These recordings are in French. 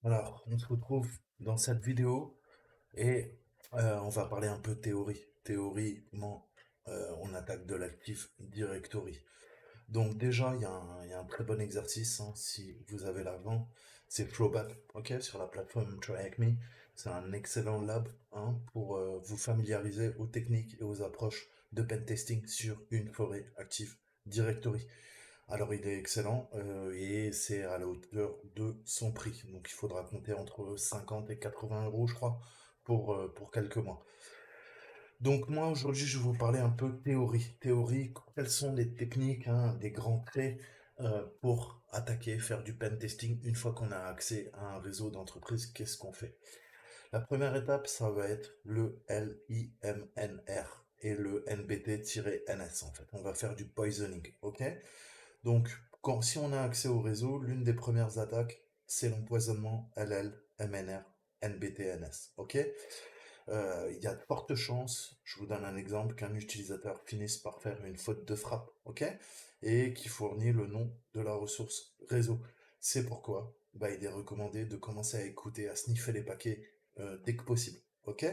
Alors, on se retrouve dans cette vidéo et on va parler un peu théorie. Théoriquement, on attaque de l'Active Directory. Donc déjà, il y a un très bon exercice, hein, si vous avez l'argent, c'est Flowback, ok, sur la plateforme TryHackMe. C'est un excellent lab, hein, pour vous familiariser aux techniques et aux approches de pentesting sur une forêt Active Directory. Alors il est excellent et c'est à la hauteur de son prix. Donc il faudra compter entre 50 et 80 euros, je crois, pour quelques mois. Donc moi aujourd'hui je vais vous parler un peu théorie. Théorie, quelles sont les techniques, hein, des grands traits pour attaquer, faire du pen testing une fois qu'on a accès à un réseau d'entreprise, qu'est-ce qu'on fait? La première étape, ça va être le LIMNR et le NBT-NS en fait. On va faire du poisoning, ok? Donc, si on a accès au réseau, l'une des premières attaques, c'est l'empoisonnement LL, MNR, NBTNS. Ok? Il y a de fortes chances, je vous donne un exemple, qu'un utilisateur finisse par faire une faute de frappe. Ok? Et qui fournit le nom de la ressource réseau. C'est pourquoi bah, il est recommandé de commencer à écouter, à sniffer les paquets dès que possible. Ok?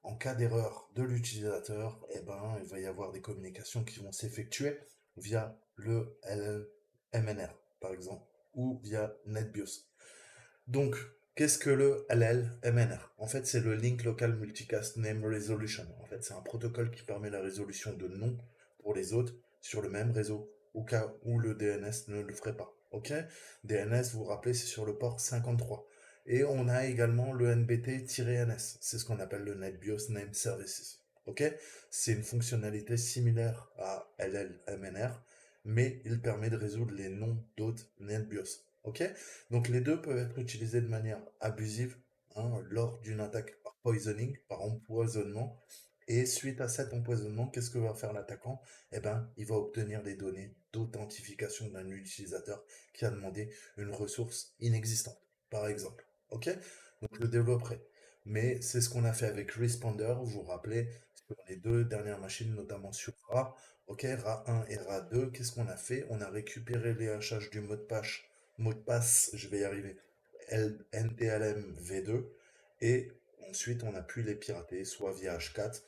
En cas d'erreur de l'utilisateur, eh ben, il va y avoir des communications qui vont s'effectuer via le LLMNR, par exemple, ou via NetBIOS. Donc, qu'est-ce que le LLMNR? En fait, c'est le Link Local Multicast Name Resolution. En fait, c'est un protocole qui permet la résolution de noms pour les autres sur le même réseau, au cas où le DNS ne le ferait pas. Ok? DNS, vous vous rappelez, c'est sur le port 53. Et on a également le NBT-NS. C'est ce qu'on appelle le NetBIOS Name Services. Ok? C'est une fonctionnalité similaire à LLMNR, mais il permet de résoudre les noms d'autres NetBIOS. Ok? Donc les deux peuvent être utilisés de manière abusive, hein, lors d'une attaque par poisoning, par empoisonnement. Et suite à cet empoisonnement, qu'est-ce que va faire l'attaquant? Eh ben, il va obtenir des données d'authentification d'un utilisateur qui a demandé une ressource inexistante, par exemple. Ok? Donc je le développerai. Mais c'est ce qu'on a fait avec Responder, vous vous rappelez, sur les deux dernières machines, notamment sur RA. Ok, RA1 et RA2, qu'est-ce qu'on a fait? On a récupéré les hachages du mot de passe, je vais y arriver, NTLM V2, et ensuite on a pu les pirater, soit via H4,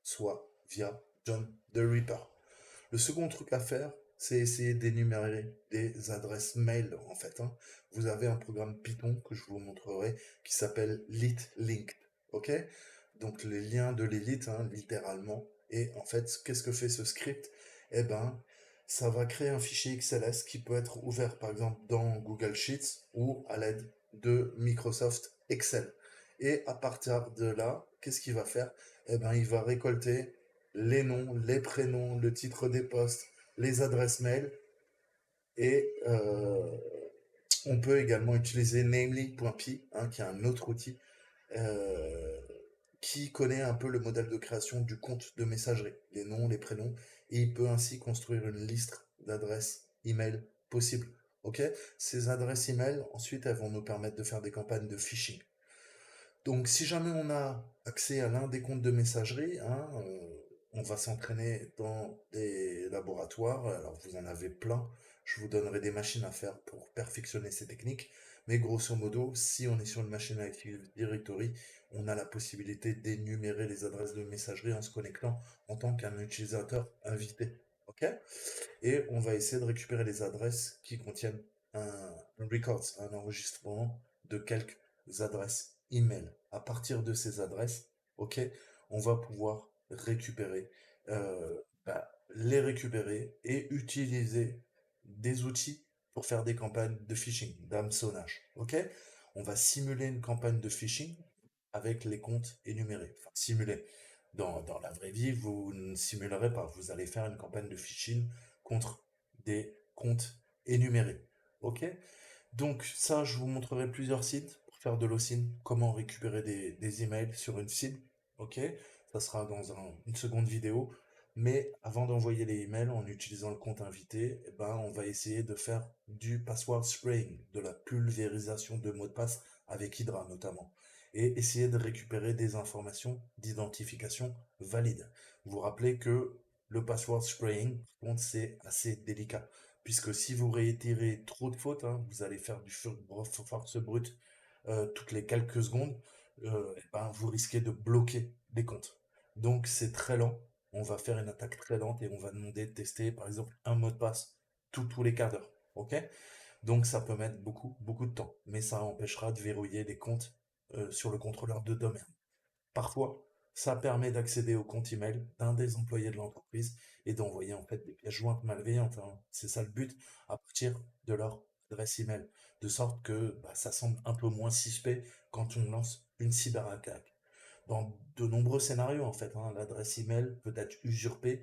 soit via John the Ripper. Le second truc à faire, c'est essayer d'énumérer des adresses mail, en fait, hein. Vous avez un programme Python que je vous montrerai qui s'appelle LitLinked, ok? Donc les liens de l'élite, hein, littéralement. Et en fait, qu'est-ce que fait ce script? Eh ben, ça va créer un fichier XLS qui peut être ouvert par exemple dans Google Sheets ou à l'aide de Microsoft Excel. Et à partir de là, qu'est-ce qu'il va faire? Eh ben, il va récolter les noms, les prénoms, le titre des postes, les adresses mail. Et on peut également utiliser namely.py, hein, qui est un autre outil euh, qui connaît un peu le modèle de création du compte de messagerie, les noms, les prénoms, et il peut ainsi construire une liste d'adresses email possibles. Ok? Ces adresses email, ensuite, elles vont nous permettre de faire des campagnes de phishing. Donc, si jamais on a accès à l'un des comptes de messagerie, hein, on va s'entraîner dans des laboratoires. Alors, vous en avez plein. Je vous donnerai des machines à faire pour perfectionner ces techniques. Mais grosso modo, si on est sur une machine Active Directory, on a la possibilité d'énumérer les adresses de messagerie en se connectant en tant qu'un utilisateur invité. OK? Et on va essayer de récupérer les adresses qui contiennent un record, un enregistrement de quelques adresses email. À partir de ces adresses, ok, on va pouvoir récupérer, les récupérer et utiliser des outils pour faire des campagnes de phishing, d'hameçonnage. Ok, on va simuler une campagne de phishing avec les comptes énumérés. Enfin, simuler. Dans la vraie vie, vous ne simulerez pas. Vous allez faire une campagne de phishing contre des comptes énumérés. Ok? Donc ça, je vous montrerai plusieurs sites pour faire de l'OSINT, comment récupérer des emails sur une cible. Ok? Ça sera dans une seconde vidéo. Mais avant d'envoyer les emails en utilisant le compte invité, eh ben, on va essayer de faire du password spraying, de la pulvérisation de mots de passe avec Hydra notamment, et essayer de récupérer des informations d'identification valides. Vous vous rappelez que le password spraying, par contre, c'est assez délicat, puisque si vous réitérez trop de fautes, hein, vous allez faire du force brute, toutes les quelques secondes, eh ben, vous risquez de bloquer des comptes. Donc c'est très lent. On va faire une attaque très lente et on va demander de tester, par exemple, un mot de passe tous les quarts d'heure. OK? Donc ça peut mettre beaucoup de temps, mais ça empêchera de verrouiller des comptes sur le contrôleur de domaine. Parfois, ça permet d'accéder au compte email d'un des employés de l'entreprise et d'envoyer en fait des pièces jointes malveillantes, hein. C'est ça le but, à partir de leur adresse email, de sorte que bah, ça semble un peu moins suspect quand on lance une cyberattaque. Dans de nombreux scénarios, en fait, hein, l'adresse email peut être usurpée,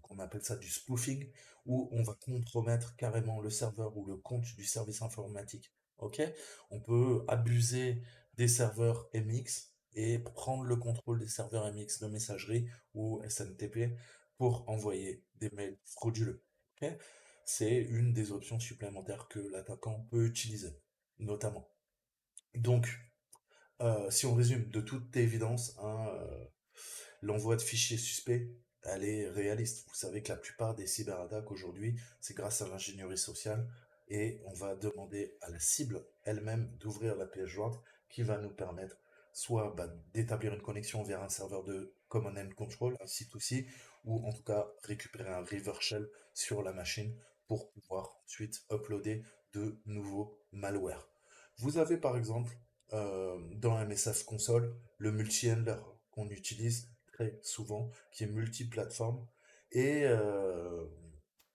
on appelle ça du spoofing, où on va compromettre carrément le serveur ou le compte du service informatique. Ok? On peut abuser des serveurs MX et prendre le contrôle des serveurs MX de messagerie ou SMTP pour envoyer des mails frauduleux. Ok. C'est une des options supplémentaires que l'attaquant peut utiliser, notamment. Donc, si on résume, de toute évidence, hein, l'envoi de fichiers suspects, elle est réaliste. Vous savez que la plupart des cyberattaques aujourd'hui, c'est grâce à l'ingénierie sociale et on va demander à la cible elle-même d'ouvrir la pièce jointe qui va nous permettre soit bah, d'établir une connexion vers un serveur de Command and Control, un C2C, ou en tout cas récupérer un River Shell sur la machine pour pouvoir ensuite uploader de nouveaux malwares. Vous avez par exemple dans MSF Console le multi-handler qu'on utilise très souvent, qui est multiplateforme, et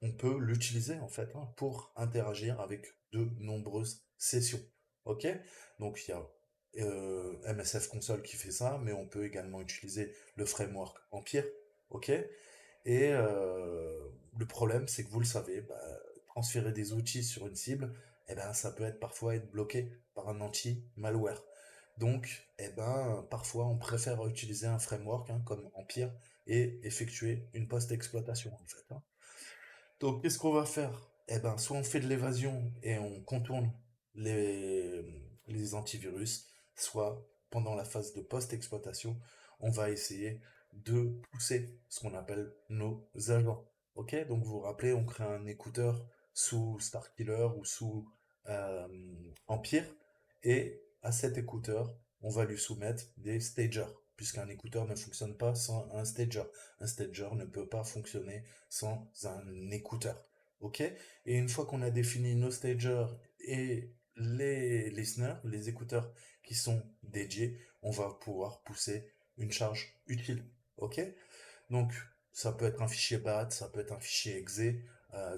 on peut l'utiliser en fait hein, pour interagir avec de nombreuses sessions. Ok? Donc il y a MSF Console qui fait ça, mais on peut également utiliser le framework Empire. Ok? Et le problème, c'est que vous le savez, bah, transférer des outils sur une cible, eh ben, ça peut être parfois être bloqué par un anti-malware. Donc, eh ben, parfois, on préfère utiliser un framework hein, comme Empire et effectuer une post-exploitation en fait, hein. Donc, qu'est-ce qu'on va faire? Eh ben, soit on fait de l'évasion et on contourne les, les antivirus, soit pendant la phase de post-exploitation, on va essayer de pousser ce qu'on appelle nos agents. Ok? Donc, vous vous rappelez, on crée un écouteur sous Starkiller ou sous euh, Empire, et à cet écouteur, on va lui soumettre des stagers, puisqu'un écouteur ne fonctionne pas sans un stager. Un stager ne peut pas fonctionner sans un écouteur. Ok? Et une fois qu'on a défini nos stagers et les listeners, les écouteurs qui sont dédiés, on va pouvoir pousser une charge utile. Ok? Donc, ça peut être un fichier BAT, ça peut être un fichier exe,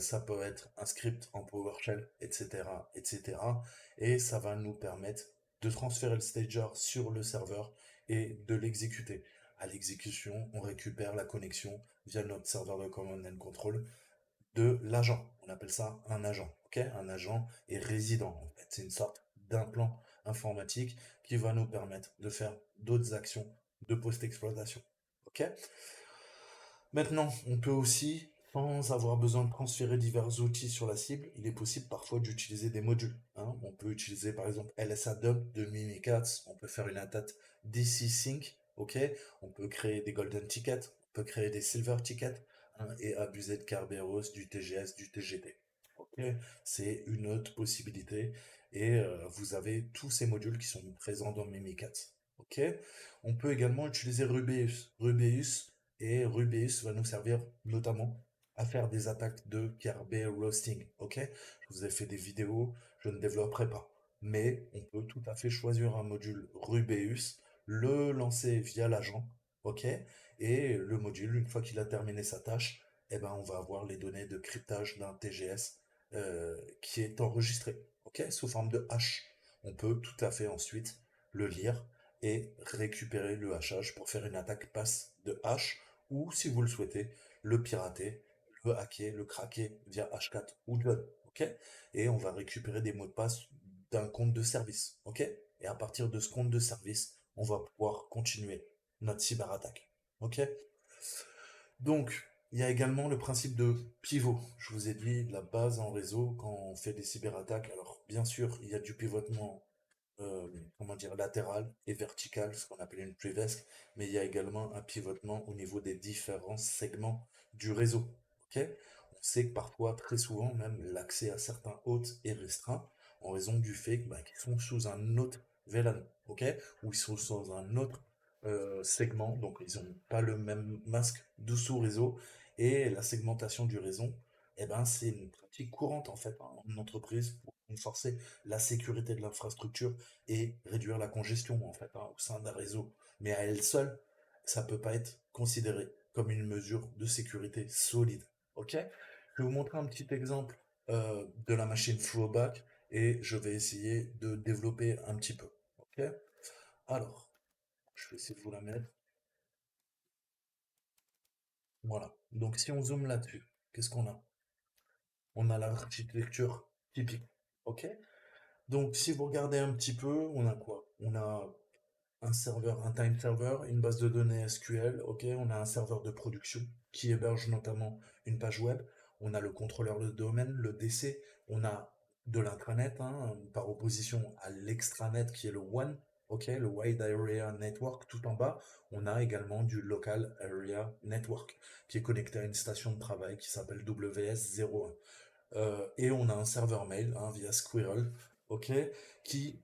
ça peut être un script en PowerShell, etc., etc. Et ça va nous permettre de transférer le stager sur le serveur et de l'exécuter. À l'exécution, on récupère la connexion via notre serveur de command and control de l'agent. On appelle ça un agent. Ok? Un agent est résident. En fait, c'est une sorte d'implant informatique qui va nous permettre de faire d'autres actions de post-exploitation. Ok? Maintenant, on peut aussi, sans avoir besoin de transférer divers outils sur la cible, il est possible parfois d'utiliser des modules, hein. On peut utiliser par exemple LSADOM de Mimikatz, on peut faire une attaque DC Sync, ok? On peut créer des golden tickets, on peut créer des silver tickets, hein, et abuser de Kerberos, du TGS, du TGT. Ok, c'est une autre possibilité et vous avez tous ces modules qui sont présents dans Mimikatz. Ok, on peut également utiliser Rubeus. Rubeus va nous servir notamment à faire des attaques de Kerberos roasting. Ok, je vous ai fait des vidéos, je ne développerai pas, mais on peut tout à fait choisir un module Rubeus, le lancer via l'agent. Ok, et le module, une fois qu'il a terminé sa tâche, eh ben, on va avoir les données de cryptage d'un TGS qui est enregistré, ok, sous forme de hash. On peut tout à fait ensuite le lire et récupérer le hachage pour faire une attaque passe de hash, ou si vous le souhaitez, le pirater, le hacker, le craquer via H4 ou John, ok. Et on va récupérer des mots de passe d'un compte de service, ok. Et à partir de ce compte de service, on va pouvoir continuer notre cyberattaque, ok. Donc, il y a également le principe de pivot. Je vous ai dit la base en réseau quand on fait des cyberattaques. Alors, bien sûr, il y a du pivotement, comment dire, latéral et vertical, ce qu'on appelle une privesc, mais il y a également un pivotement au niveau des différents segments du réseau. Ok? On sait que parfois, très souvent, même l'accès à certains hôtes est restreint en raison du fait qu'ils sont sous un autre VLAN, ok? Ou ils sont dans un autre segment, donc ils n'ont pas le même masque de sous-réseau. Et la segmentation du réseau, eh ben, c'est une pratique courante en fait en entreprise pour renforcer la sécurité de l'infrastructure et réduire la congestion en fait au sein d'un réseau. Mais à elle seule, ça peut pas être considéré comme une mesure de sécurité solide. Ok? Je vais vous montrer un petit exemple de la machine Flowback et je vais essayer de développer un petit peu. Ok? Alors, je vais essayer de vous la mettre. Voilà. Donc si on zoome là-dessus, qu'est-ce qu'on a? On a l'architecture typique. Ok? Donc si vous regardez un petit peu, on a quoi? On a un serveur, un time server, une base de données SQL, ok, on a un serveur de production qui héberge notamment une page web, on a le contrôleur de domaine, le DC, on a de l'intranet, hein, par opposition à l'extranet qui est le WAN, ok, le Wide Area Network, tout en bas, on a également du Local Area Network qui est connecté à une station de travail qui s'appelle WS01. Et on a un serveur mail hein, via Squirrel, ok, qui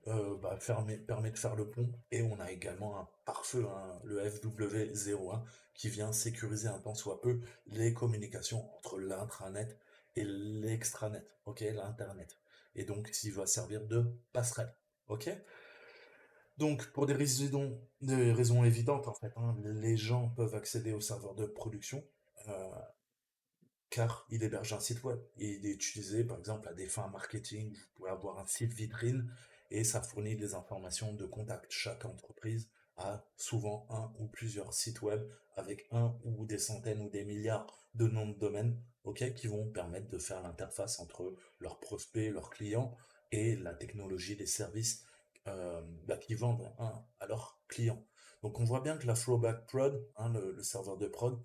permet de faire le pont. Et on a également un pare-feu, hein, le FW01, qui vient sécuriser un tant soit peu les communications entre l'intranet et l'extranet, ok, l'internet. Et donc, s'il va servir de passerelle, ok. Donc, pour des raisons évidentes, en fait, hein, les gens peuvent accéder au serveur de production. euh, Car il héberge un site web et il est utilisé par exemple à des fins marketing. Vous pouvez avoir un site vitrine et ça fournit des informations de contact. Chaque entreprise a souvent un ou plusieurs sites web avec un ou des centaines ou des milliards de noms de domaines, ok, qui vont permettre de faire l'interface entre leurs prospects, leurs clients et la technologie des services qu'ils vendent hein, à leurs clients. Donc on voit bien que la Flowback Prod, hein, le serveur de prod,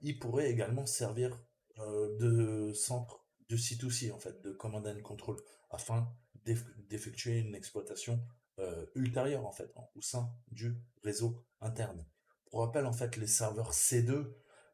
il pourrait également servir de centre de C2C, en fait, de command and control, afin d'effectuer une exploitation ultérieure, en fait, au sein du réseau interne. Pour rappel, en fait, les serveurs C2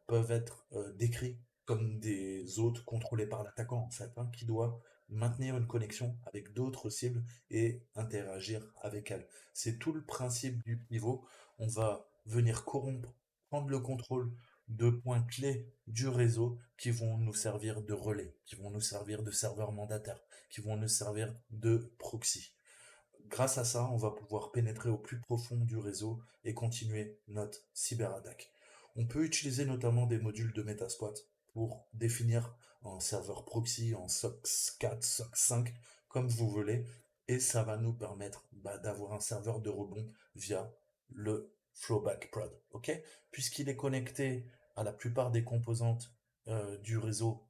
peuvent être décrits comme des hôtes contrôlés par l'attaquant, en fait, hein, qui doit maintenir une connexion avec d'autres cibles et interagir avec elles. C'est tout le principe du pivot. On va venir corrompre, prendre le contrôle de points clés du réseau qui vont nous servir de relais, qui vont nous servir de serveurs mandataires, qui vont nous servir de proxy. Grâce à ça, on va pouvoir pénétrer au plus profond du réseau et continuer notre cyberattaque. On peut utiliser notamment des modules de Metasploit pour définir un serveur proxy en SOC 4, SOC 5, comme vous voulez, et ça va nous permettre d'avoir un serveur de rebond via le Flowback Prod, ok? Puisqu'il est connecté à la plupart des composantes du réseau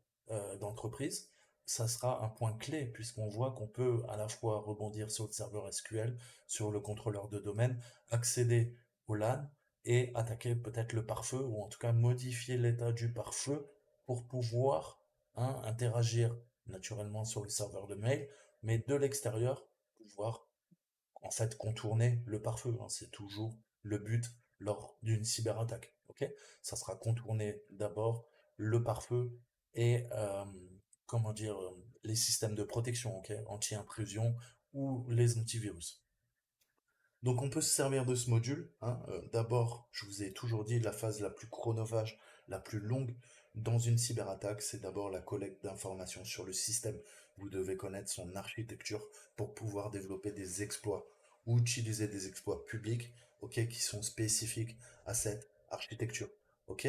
d'entreprise, ça sera un point clé puisqu'on voit qu'on peut à la fois rebondir sur le serveur SQL, sur le contrôleur de domaine, accéder au LAN et attaquer peut-être le pare-feu ou en tout cas modifier l'état du pare-feu pour pouvoir hein, interagir naturellement sur le serveur de mail, mais de l'extérieur pouvoir en fait contourner le pare-feu, hein. C'est toujours le but lors d'une cyberattaque. Ok, ça sera contourner d'abord le pare-feu et comment dire les systèmes de protection, ok, anti-intrusion ou les antivirus. Donc on peut se servir de ce module, hein. D'abord, je vous ai toujours dit, la phase la plus chronophage, la plus longue dans une cyberattaque, c'est d'abord la collecte d'informations sur le système. Vous devez connaître son architecture pour pouvoir développer des exploits ou utiliser des exploits publics, ok, qui sont spécifiques à cette architecture. Ok,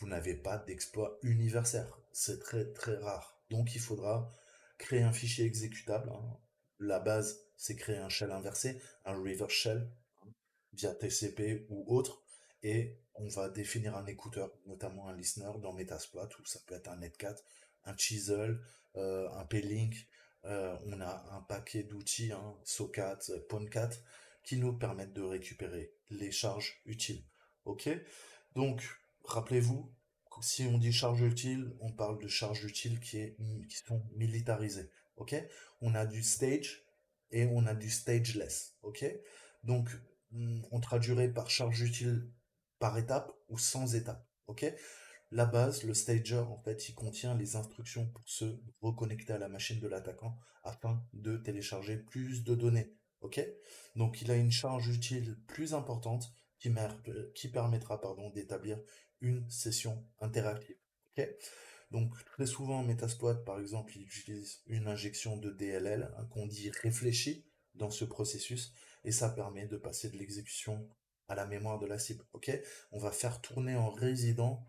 vous n'avez pas d'exploit universaire, c'est très très rare. Donc il faudra créer un fichier exécutable, hein. La base, c'est créer un shell inversé, un reverse shell, hein, via TCP ou autre, et on va définir un écouteur, notamment un listener dans Metasploit, ou ça peut être un Netcat, un Chisel, un P-Link, on a un paquet d'outils, hein, SOCAT, PwnCat, qui nous permettent de récupérer les charges utiles. Ok? Donc, rappelez-vous, si on dit charge utile, on parle de charges utiles qui sont militarisées. Ok? On a du stage et on a du stageless. Ok? Donc, on traduirait par charge utile par étape ou sans étape. Ok? La base, le stager, en fait, il contient les instructions pour se reconnecter à la machine de l'attaquant afin de télécharger plus de données. ok? Donc il a une charge utile plus importante qui permettra, pardon, d'établir une session interactive, ok? Donc très souvent, Metasploit, par exemple, il utilise une injection de DLL, hein, qu'on dit réfléchie dans ce processus, et ça permet de passer de l'exécution à la mémoire de la cible, ok? On va faire tourner en résident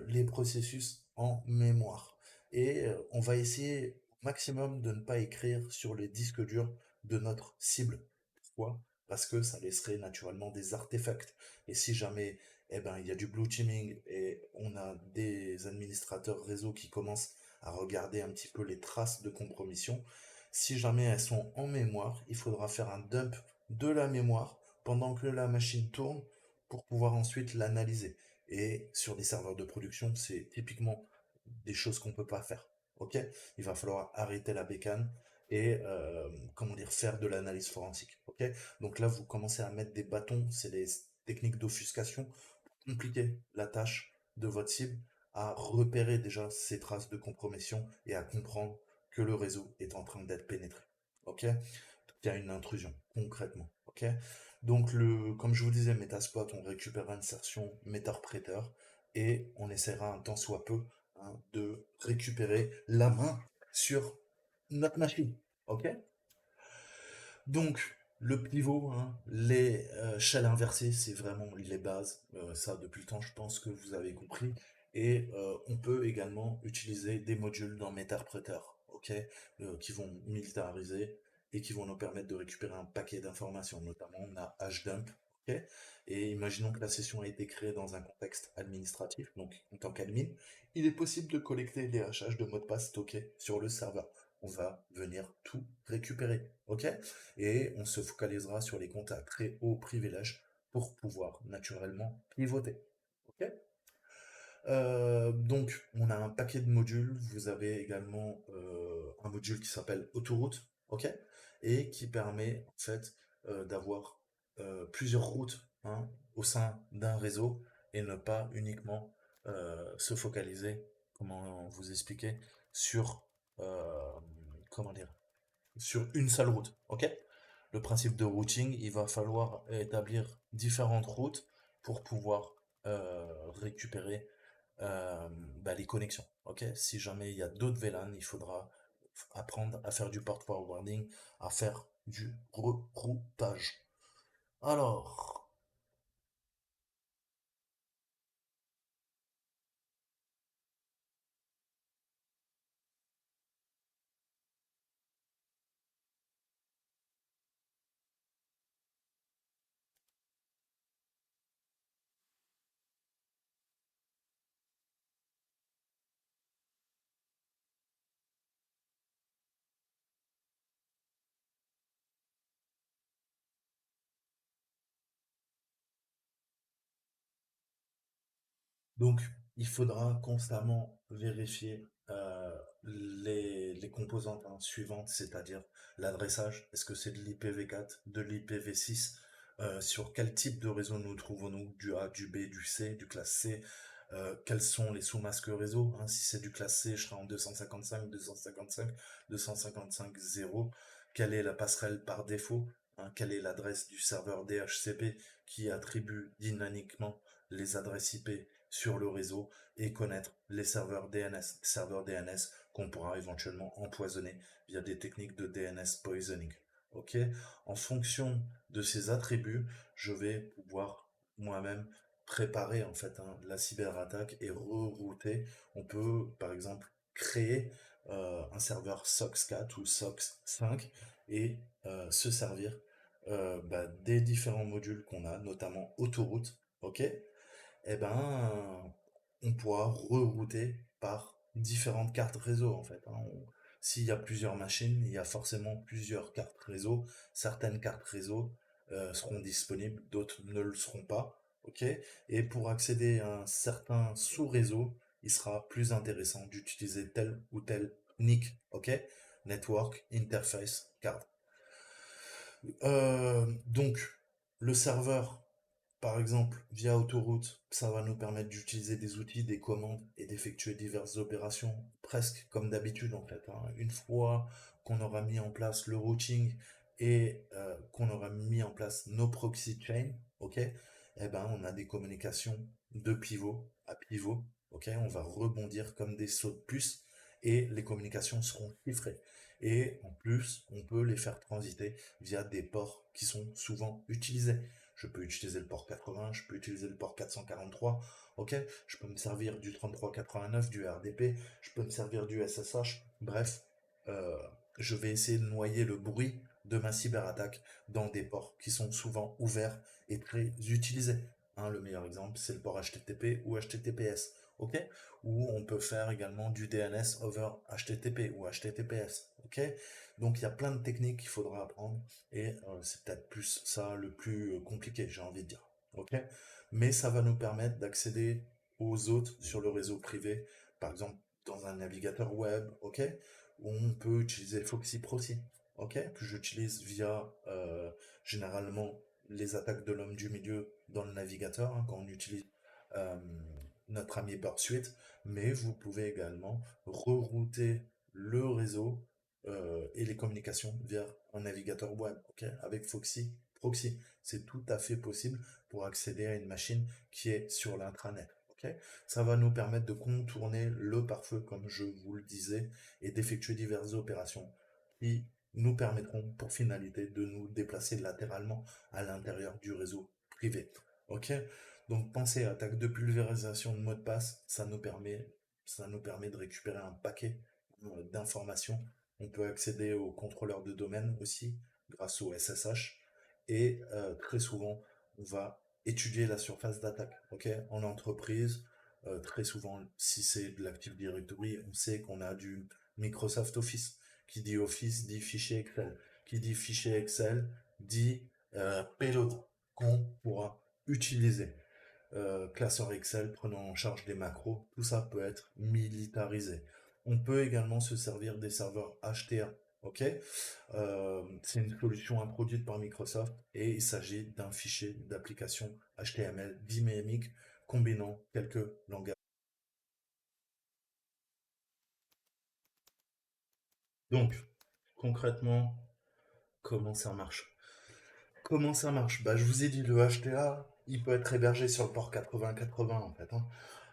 les processus en mémoire. Et on va essayer au maximum de ne pas écrire sur les disques durs de notre cible. Pourquoi? Parce que ça laisserait naturellement des artefacts. Et si jamais eh ben, il y a du blue teaming et on a des administrateurs réseau qui commencent à regarder un petit peu les traces de compromission, si jamais elles sont en mémoire, il faudra faire un dump de la mémoire pendant que la machine tourne pour pouvoir ensuite l'analyser. Et sur des serveurs de production, c'est typiquement des choses qu'on peut pas faire. Ok? Il va falloir arrêter la bécane et comment dire, faire de l'analyse forensique. Ok? Donc là, vous commencez à mettre des bâtons, c'est des techniques d'offuscation pour compliquer la tâche de votre cible à repérer déjà ces traces de compromission et à comprendre que le réseau est en train d'être pénétré. Ok? Il y a une intrusion, concrètement. Ok? Donc, comme je vous disais, Metasploit, on récupère l'insertion métarpréteur et on essaiera un tant soit peu, hein, de récupérer la main sur notre machine. Ok? Donc, le pivot, hein, les shells inversées, c'est vraiment les bases. Ça, depuis le temps, je pense que vous avez compris. Et on peut également utiliser des modules dans Meterpreter, ok, qui vont militariser et qui vont nous permettre de récupérer un paquet d'informations. Notamment, on a HDump, ok. Et imaginons que la session a été créée dans un contexte administratif, donc en tant qu'admin, il est possible de collecter les hashages de mots de passe stockés sur le serveur. On va venir tout récupérer, ok? Et on se focalisera sur les comptes à très haut privilège pour pouvoir naturellement pivoter. Ok. Donc, on a un paquet de modules. Vous avez également un module qui s'appelle Autoroute, ok, et qui permet en fait d'avoir plusieurs routes, hein, au sein d'un réseau et ne pas uniquement se focaliser, comment vous expliquer, sur comment dire, sur une seule route, ok? Le principe de routing, il va falloir établir différentes routes pour pouvoir récupérer bah, les connexions, ok? Si jamais il y a d'autres VLAN, il faudra apprendre à faire du port forwarding, à faire du reroutage. Alors, donc, il faudra constamment vérifier les composantes, hein, suivantes, c'est-à-dire l'adressage. Est-ce que c'est de l'IPv4, de l'IPv6? Sur quel type de réseau nous trouvons-nous? Du A, du B, du C, du classe C? Quels sont les sous-masques réseau, hein? Si c'est du classe C, je serai en 255, 255, 255, 0. Quelle est la passerelle par défaut, hein? Quelle est l'adresse du serveur DHCP qui attribue dynamiquement les adresses IP sur le réseau et connaître les serveurs DNS qu'on pourra éventuellement empoisonner via des techniques de DNS poisoning. Ok? En fonction de ces attributs, je vais pouvoir moi-même préparer en fait, hein, la cyberattaque et rerouter. On peut par exemple créer un serveur SOX 4 ou SOX 5 et se servir bah, des différents modules qu'on a, notamment autoroute, ok? Eh ben, on pourra rerouter par différentes cartes réseau en fait, hein. S'il y a plusieurs machines, il y a forcément plusieurs cartes réseau. Certaines cartes réseau seront disponibles, d'autres ne le seront pas. Ok? Et pour accéder à un certain sous-réseau, il sera plus intéressant d'utiliser tel ou tel NIC. Ok? Network Interface Card. Donc, le serveur, par exemple, via Autoroute, ça va nous permettre d'utiliser des outils, des commandes et d'effectuer diverses opérations, presque comme d'habitude en fait, hein. Une fois qu'on aura mis en place le routing et qu'on aura mis en place nos proxy chains, ok, eh ben, on a des communications de pivot à pivot, ok, on va rebondir comme des sauts de puce et les communications seront chiffrées. Et en plus, on peut les faire transiter via des ports qui sont souvent utilisés. Je peux utiliser le port 80, je peux utiliser le port 443, ok, je peux me servir du 3389, du RDP, je peux me servir du SSH, bref, euh, je vais essayer de noyer le bruit de ma cyberattaque dans des ports qui sont souvent ouverts et très utilisés. Hein, le meilleur exemple, c'est le port HTTP ou HTTPS, ok? Ou on peut faire également du DNS over HTTP ou HTTPS, ok? Donc il y a plein de techniques qu'il faudra apprendre et c'est peut-être plus ça le plus compliqué, j'ai envie de dire, ok? Mais ça va nous permettre d'accéder aux autres sur le réseau privé, par exemple dans un navigateur web, ok? On peut utiliser Foxy Proxy, ok, que j'utilise via généralement les attaques de l'homme du milieu dans le navigateur, hein, quand on utilise euh, notre ami Burp mais vous pouvez également rerouter le réseau et les communications via un navigateur web, ok, avec Foxy Proxy. C'est tout à fait possible pour accéder à une machine qui est sur l'intranet. Ok, ça va nous permettre de contourner le pare-feu, comme je vous le disais, et d'effectuer diverses opérations qui nous permettront pour finalité de nous déplacer latéralement à l'intérieur du réseau privé. Ok, donc pensez à attaque de pulvérisation de mot de passe, ça nous permet de récupérer un paquet d'informations. On peut accéder au contrôleur de domaine aussi grâce au SSH et très souvent on va étudier la surface d'attaque. Ok, en entreprise, très souvent si c'est de l'Active Directory, on sait qu'on a du Microsoft Office. Qui dit Office dit fichier Excel. Qui dit fichier Excel dit payload qu'on pourra utiliser. Classeur Excel prenant en charge des macros, tout ça peut être militarisé. On peut également se servir des serveurs HTA. Ok, c'est une solution introduite par Microsoft et il s'agit d'un fichier d'application HTML dynamique combinant quelques langages. Donc, concrètement, comment ça marche? Comment ça marche? Bah, je vous ai dit, le HTA, il peut être hébergé sur le port 8080 en fait, hein.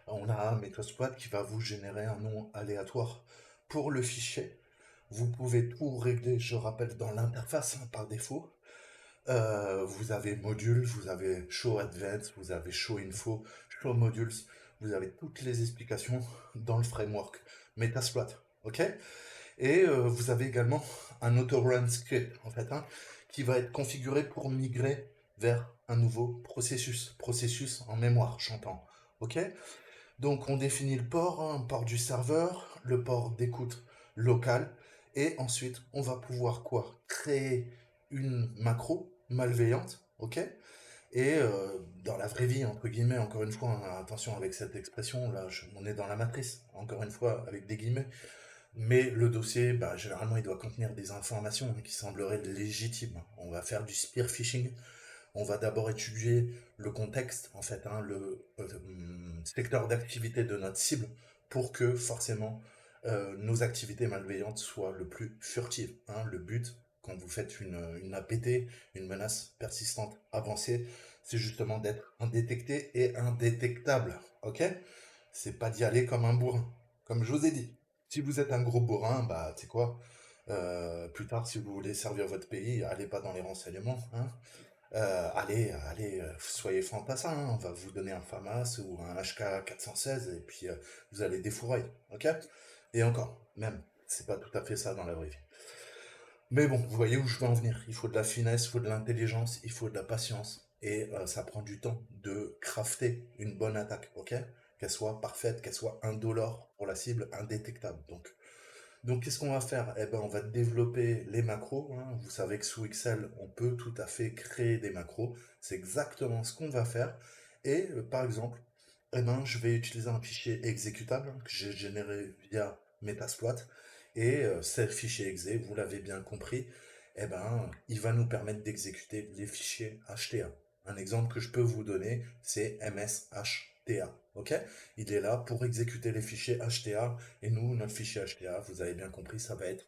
On a Metasploit qui va vous générer un nom aléatoire pour le fichier. Vous pouvez tout régler, je rappelle, dans l'interface hein, par défaut. Vous avez module, vous avez show advanced, vous avez show info, show modules. Vous avez toutes les explications dans le framework Metasploit. Ok? Et vous avez également un auto-run script, en fait, hein, qui va être configuré pour migrer vers un nouveau processus en mémoire, j'entends. Ok? Donc on définit le port, hein, port du serveur, le port d'écoute local, et ensuite on va pouvoir quoi? Créer une macro malveillante, ok? Et dans la vraie vie, entre guillemets, encore une fois, hein, attention avec cette expression, là, on est dans la matrice, encore une fois, avec des guillemets, mais le dossier, bah, généralement, il doit contenir des informations qui sembleraient légitimes. On va faire du spear phishing. On va d'abord étudier le contexte, en fait, hein, le secteur d'activité de notre cible, pour que forcément nos activités malveillantes soient le plus furtives. Hein. Le but, quand vous faites une APT, une menace persistante avancée, c'est justement d'être indétecté et indétectable. Ok? C'est pas d'y aller comme un bourrin, comme je vous ai dit. Si vous êtes un gros bourrin, bah, tu sais quoi, plus tard, si vous voulez servir votre pays, allez pas dans les renseignements, hein. Allez, soyez fantassins, hein. On va vous donner un FAMAS ou un HK 416 et puis vous allez défourailler, ok? Et encore, même, c'est pas tout à fait ça dans la vraie vie. Mais bon, vous voyez où je veux en venir. Il faut de la finesse, il faut de l'intelligence, il faut de la patience. Et ça prend du temps de crafter une bonne attaque, ok? Qu'elle soit parfaite, qu'elle soit indolore pour la cible, indétectable. Donc qu'est-ce qu'on va faire? Eh ben, on va développer les macros, hein. Vous savez que sous Excel, on peut tout à fait créer des macros. C'est exactement ce qu'on va faire. Et par exemple, eh ben, je vais utiliser un fichier exécutable hein, que j'ai généré via Metasploit. Et ce fichier exe, vous l'avez bien compris, eh ben, il va nous permettre d'exécuter les fichiers HTA. Un exemple que je peux vous donner, c'est MSHTA. Ok? Il est là pour exécuter les fichiers HTA et nous, notre fichier HTA, vous avez bien compris, ça va être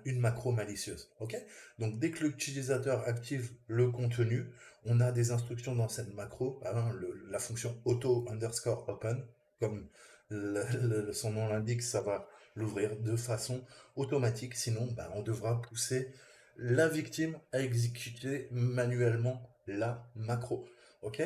une macro malicieuse. Ok? Donc dès que l'utilisateur active le contenu, on a des instructions dans cette macro, hein, la fonction auto underscore open, comme son nom l'indique, ça va l'ouvrir de façon automatique, sinon bah, on devra pousser la victime à exécuter manuellement la macro. Ok?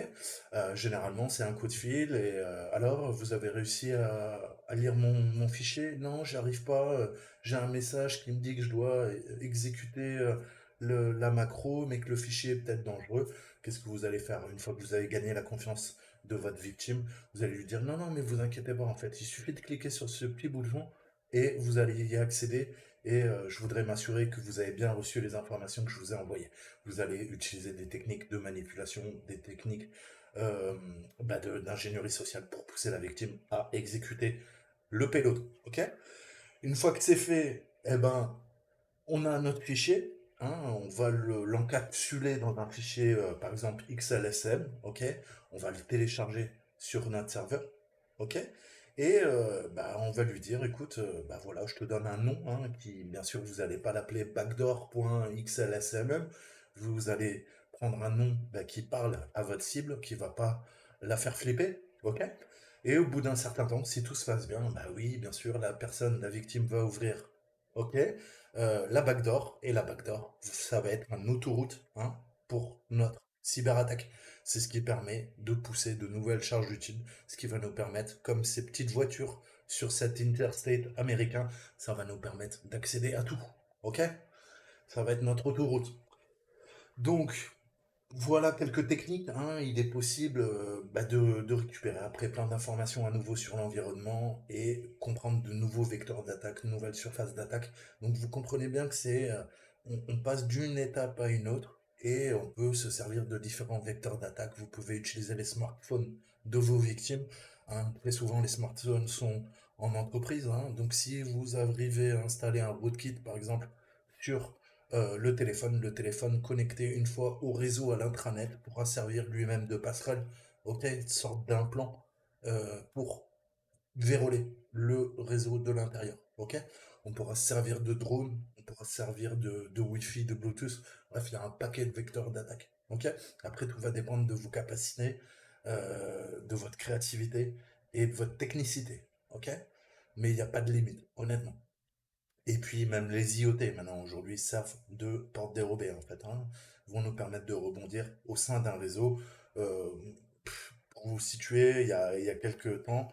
Généralement, c'est un coup de fil et alors, vous avez réussi à lire mon fichier? Non, j'arrive pas. J'ai un message qui me dit que je dois exécuter la macro, mais que le fichier est peut-être dangereux. Qu'est-ce que vous allez faire une fois que vous avez gagné la confiance de votre victime? Vous allez lui dire non, non, mais vous inquiétez pas, en fait, il suffit de cliquer sur ce petit bouton et vous allez y accéder. Et je voudrais m'assurer que vous avez bien reçu les informations que je vous ai envoyées. Vous allez utiliser des techniques de manipulation, des techniques euh, d'ingénierie sociale pour pousser la victime à exécuter le payload. Ok? Une fois que c'est fait, eh ben, on a notre fichier. Hein, on va l'encapsuler dans un fichier, par exemple XLSM. Ok? On va le télécharger sur notre serveur. Ok? Et on va lui dire, écoute, voilà, je te donne un nom, hein, qui, bien sûr, vous n'allez pas l'appeler backdoor.xlsmm, vous allez prendre un nom qui parle à votre cible, qui va pas la faire flipper, ok? Et au bout d'un certain temps, si tout se passe bien, bah oui, bien sûr, la victime va ouvrir, ok, la backdoor, et la backdoor, ça va être un autoroute, hein, pour notre cyberattaque. C'est ce qui permet de pousser de nouvelles charges utiles, ce qui va nous permettre, comme ces petites voitures sur cet interstate américain, ça va nous permettre d'accéder à tout. Ok? Ça va être notre autoroute. Donc, voilà quelques techniques, hein. Il est possible de récupérer après plein d'informations à nouveau sur l'environnement et comprendre de nouveaux vecteurs d'attaque, de nouvelles surfaces d'attaque. Donc vous comprenez bien que on passe d'une étape à une autre et on peut se servir de différents vecteurs d'attaque. Vous pouvez utiliser les smartphones de vos victimes, hein. Très souvent les smartphones sont en entreprise, hein. Donc si vous arrivez à installer un rootkit par exemple sur le téléphone connecté une fois au réseau à l'intranet pourra servir lui-même de passerelle, ok, une sorte d'implant pour verrouiller le réseau de l'intérieur, ok. On pourra se servir de drone, on pourra se servir de Wi-Fi, de Bluetooth, bref, il y a un paquet de vecteurs d'attaque, ok. Après, tout va dépendre de vos capacités, de votre créativité et de votre technicité, ok. Mais il n'y a pas de limite, honnêtement. Et puis même les IoT maintenant aujourd'hui servent de porte dérobée en fait, hein, vont nous permettre de rebondir au sein d'un réseau. Euh, pour vous situer, il y a quelques temps,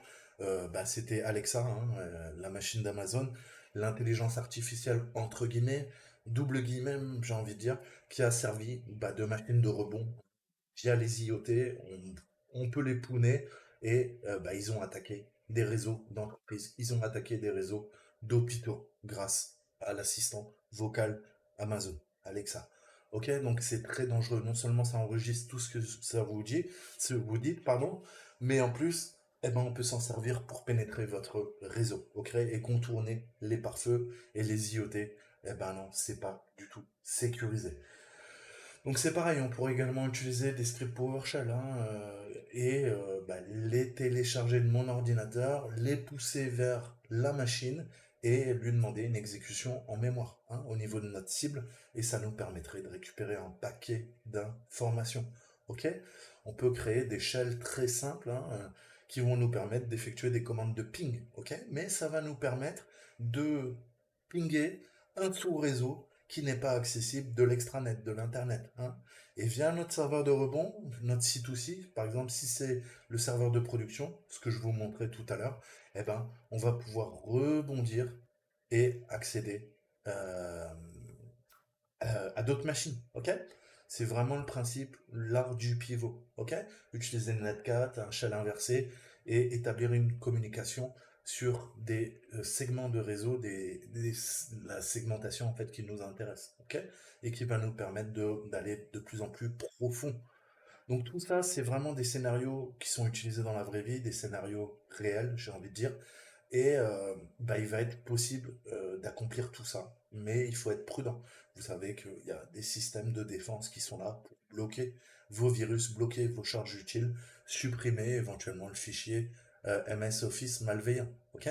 c'était Alexa, hein, la machine d'Amazon, l'intelligence artificielle entre guillemets, double guillemets, j'ai envie de dire, qui a servi de machine de rebond via les IoT, on peut les pouner et ils ont attaqué des réseaux d'entreprises, ils ont attaqué des réseaux d'hôpitaux grâce à l'assistant vocal Amazon, Alexa. Ok, donc c'est très dangereux. Non seulement ça enregistre tout ce que ça vous dit, ce que vous dites, pardon, mais en plus, on peut s'en servir pour pénétrer votre réseau, ok, et contourner les pare-feux et les IoT. Eh ben non, c'est pas du tout sécurisé. Donc c'est pareil, on pourrait également utiliser des scripts PowerShell, hein, les télécharger de mon ordinateur, les pousser vers la machine et lui demander une exécution en mémoire, hein, au niveau de notre cible, et ça nous permettrait de récupérer un paquet d'informations. Ok? On peut créer des shells très simples, hein, qui vont nous permettre d'effectuer des commandes de ping, ok? Mais ça va nous permettre de pinguer un sous-réseau qui n'est pas accessible de l'extranet, de l'internet, hein. Et via notre serveur de rebond, notre C2C, par exemple, si c'est le serveur de production, ce que je vous montrais tout à l'heure, on va pouvoir rebondir et accéder euh, à d'autres machines, ok? C'est vraiment le principe, l'art du pivot, ok? Utiliser le netcat, un shell inversé, et établir une communication sur des segments de réseau, la segmentation en fait qui nous intéresse, ok? Et qui va nous permettre d'aller de plus en plus profond. Donc tout ça, c'est vraiment des scénarios qui sont utilisés dans la vraie vie, des scénarios réels, j'ai envie de dire. Et il va être possible d'accomplir tout ça. Mais il faut être prudent. Vous savez qu'il y a des systèmes de défense qui sont là pour bloquer vos virus, bloquer vos charges utiles, supprimer éventuellement le fichier MS Office malveillant. Ok.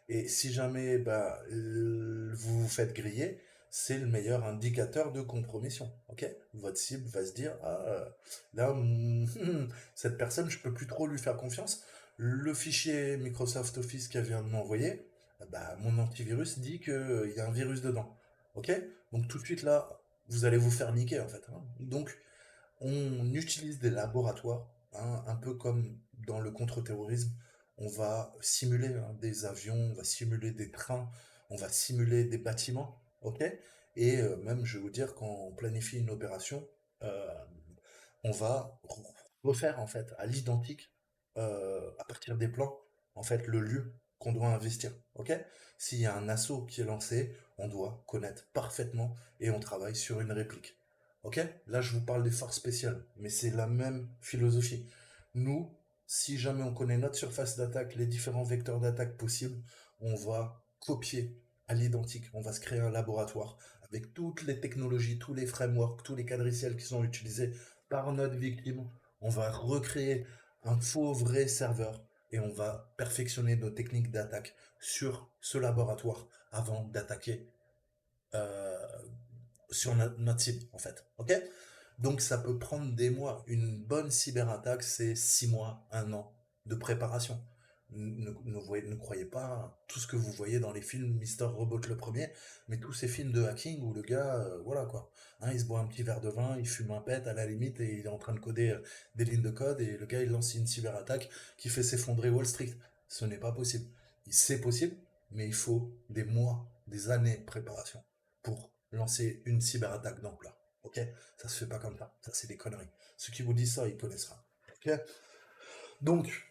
Et si jamais vous vous faites griller, c'est le meilleur indicateur de compromission. Ok? Votre cible va se dire, ah, là, cette personne, je peux plus trop lui faire confiance. Le fichier Microsoft Office qu'elle vient de m'envoyer, bah, mon antivirus dit qu'il y a un virus dedans. Ok? Donc tout de suite là, vous allez vous faire niquer en fait, hein. Donc on utilise des laboratoires, hein, un peu comme dans le contre-terrorisme. On va simuler, hein, des avions, on va simuler des trains, on va simuler des bâtiments, ok? Et même, je vais vous dire, quand on planifie une opération, euh, on va refaire en fait à l'identique, à partir des plans, en fait, le lieu qu'on doit investir, ok? S'il y a un assaut qui est lancé, on doit connaître parfaitement et on travaille sur une réplique. Ok? Là, je vous parle des forces spéciales, mais c'est la même philosophie. Nous, si jamais on connaît notre surface d'attaque, les différents vecteurs d'attaque possibles, on va copier à l'identique. On va se créer un laboratoire avec toutes les technologies, tous les frameworks, tous les quadriciels qui sont utilisés par notre victime. On va recréer un faux vrai serveur et on va perfectionner nos techniques d'attaque sur ce laboratoire avant d'attaquer euh, sur notre cible, en fait. Ok? Donc ça peut prendre des mois. Une bonne cyberattaque, c'est 6 mois, 1 an de préparation. Ne croyez pas tout ce que vous voyez dans les films Mister Robot le premier, mais tous ces films de hacking où le gars, voilà quoi, hein, il se boit un petit verre de vin, il fume un pet à la limite et il est en train de coder des lignes de code et le gars il lance une cyberattaque qui fait s'effondrer Wall Street. Ce n'est pas possible. C'est possible, mais il faut des mois, des années de préparation pour lancer une cyberattaque d'ampleur. Ok? Ça se fait pas comme ça. Ça, c'est des conneries. Ceux qui vous disent ça, ils connaissent pas. Ok? Donc,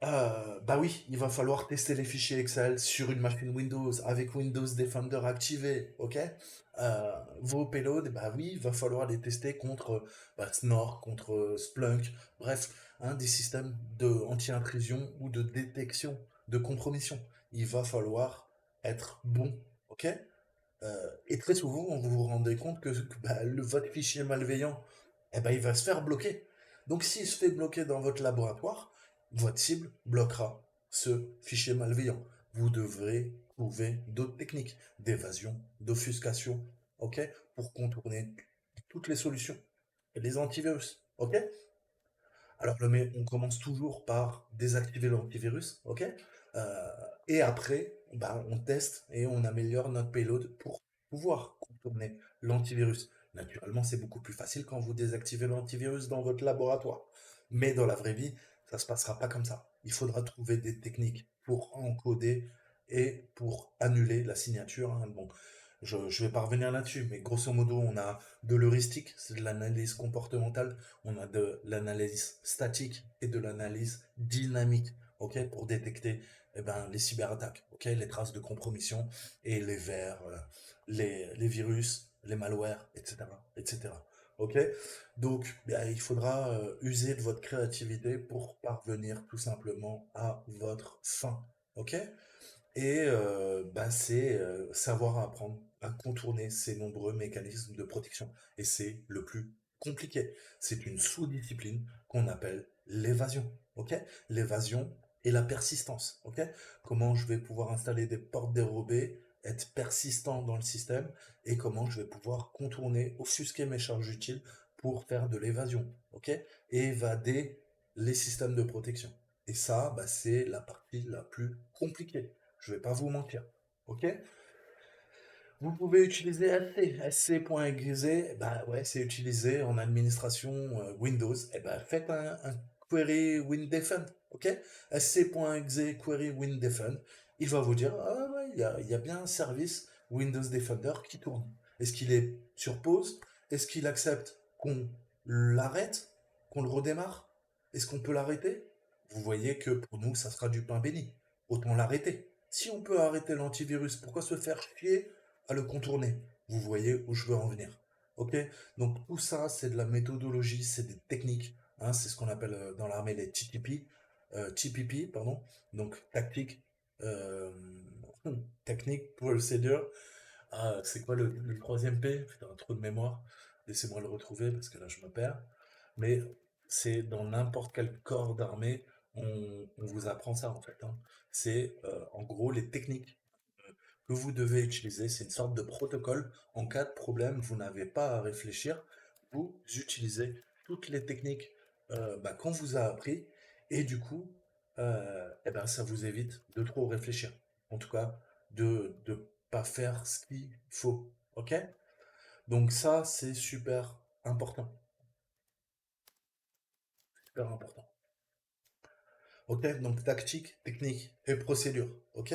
bah oui, il va falloir tester les fichiers Excel sur une machine Windows avec Windows Defender activé. Ok? Vos payloads, bah oui, il va falloir les tester contre bah, Snort, contre Splunk, bref, hein, des systèmes de anti-intrusion ou de détection de compromission. Il va falloir être bon. Ok? Et très souvent, vous vous rendez compte que, bah, votre fichier malveillant, eh ben, il va se faire bloquer. Donc, s'il se fait bloquer dans votre laboratoire, votre cible bloquera ce fichier malveillant. Vous devrez trouver d'autres techniques d'évasion, d'offuscation, ok, pour contourner toutes les solutions. Et les antivirus, ok. Alors, on commence toujours par désactiver l'antivirus, ok? Euh, et après, bah, on teste et on améliore notre payload pour pouvoir contourner l'antivirus. Naturellement, c'est beaucoup plus facile quand vous désactivez l'antivirus dans votre laboratoire. Mais dans la vraie vie, ça se passera pas comme ça. Il faudra trouver des techniques pour encoder et pour annuler la signature, hein. Bon, je vais pas revenir là-dessus, mais grosso modo, on a de l'heuristique, c'est de l'analyse comportementale, on a de l'analyse statique et de l'analyse dynamique, ok, pour détecter eh ben, les cyberattaques, ok, les traces de compromission et les vers, les virus, les malwares, etc., etc. Ok, donc il faudra user de votre créativité pour parvenir tout simplement à votre fin, ok. Et bah, c'est savoir apprendre à contourner ces nombreux mécanismes de protection. Et c'est le plus compliqué. C'est une sous-discipline qu'on appelle l'évasion. Ok? L'évasion et la persistance. Ok? Comment je vais pouvoir installer des portes dérobées, être persistant dans le système, et comment je vais pouvoir contourner, offusquer mes charges utiles pour faire de l'évasion. Ok? Et évader les systèmes de protection. Et ça, bah, c'est la partie la plus compliquée. Je vais pas vous mentir. Ok? Vous pouvez utiliser SC. SC.exe, bah ouais, c'est utilisé en administration Windows. Et ben faites un query WinDefend. Ok? SC.exe query WinDefend. Il va vous dire, ah ouais, il y a bien un service Windows Defender qui tourne. Est-ce qu'il est sur pause? Est-ce qu'il accepte qu'on l'arrête? Qu'on le redémarre? Est-ce qu'on peut l'arrêter? Vous voyez que pour nous, ça sera du pain béni. Autant l'arrêter. Si on peut arrêter l'antivirus, pourquoi se faire chier à le contourner? Vous voyez où je veux en venir. Ok? Donc tout ça, c'est de la méthodologie, c'est des techniques, hein, c'est ce qu'on appelle dans l'armée les TPP, pardon. Donc tactique, euh, technique, procedure. Ah, c'est quoi le troisième P? Putain, un trou de mémoire. Laissez-moi le retrouver parce que là je me perds. Mais c'est dans n'importe quel corps d'armée, on vous apprend ça en fait, hein. C'est en gros les techniques que vous devez utiliser. C'est une sorte de protocole. En cas de problème, vous n'avez pas à réfléchir. Vous utilisez toutes les techniques qu'on vous a appris et du coup, eh ben, ça vous évite de trop réfléchir. En tout cas, de ne pas faire ce qu'il faut. OK? Donc ça, c'est super important. Super important. OK? Donc tactique, technique et procédure. OK?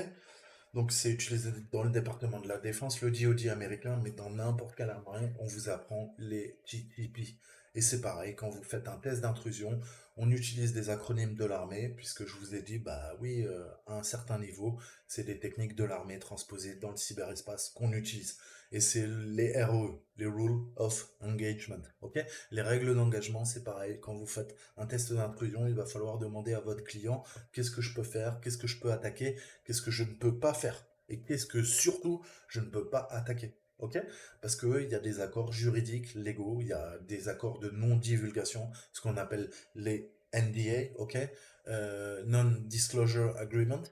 Donc c'est utilisé dans le département de la défense, le DoD américain, mais dans n'importe quelle armée, on vous apprend les TTP. Et c'est pareil, quand vous faites un test d'intrusion, on utilise des acronymes de l'armée, puisque je vous ai dit, bah oui, à un certain niveau, c'est des techniques de l'armée transposées dans le cyberespace qu'on utilise. Et c'est les ROE, les Rules of Engagement. Ok? Les règles d'engagement, c'est pareil. Quand vous faites un test d'intrusion, il va falloir demander à votre client qu'est-ce que je peux faire, qu'est-ce que je peux attaquer, qu'est-ce que je ne peux pas faire et qu'est-ce que surtout je ne peux pas attaquer. Ok? Parce qu'il y a des accords juridiques, légaux, il y a des accords de non-divulgation, ce qu'on appelle les NDA, ok? Non-Disclosure Agreement.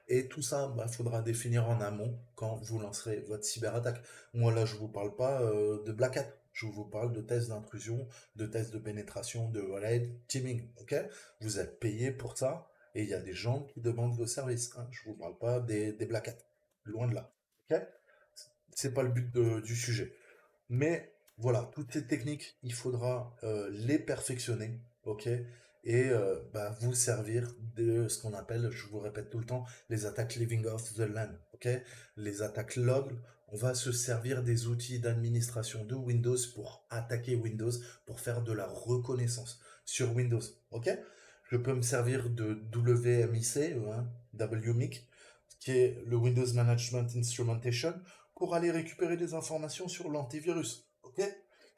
Et tout ça, il faudra définir en amont quand vous lancerez votre cyberattaque. Moi, là, je vous parle pas de Black Hat. Je vous parle de tests d'intrusion, de tests de pénétration, de raid, teaming, ok? Vous êtes payé pour ça, et il y a des gens qui demandent vos services. Hein. Je vous parle pas des Black Hat. Loin de là. Ok? C'est pas le but du sujet. Mais voilà, toutes ces techniques, il faudra les perfectionner, ok? Et vous servir de ce qu'on appelle, je vous répète tout le temps, les attaques living off the land, ok? Les attaques log, on va se servir des outils d'administration de Windows pour attaquer Windows, pour faire de la reconnaissance sur Windows, ok? Je peux me servir de WMIC, WMIC, qui est le Windows Management Instrumentation, pour aller récupérer des informations sur l'antivirus. Ok?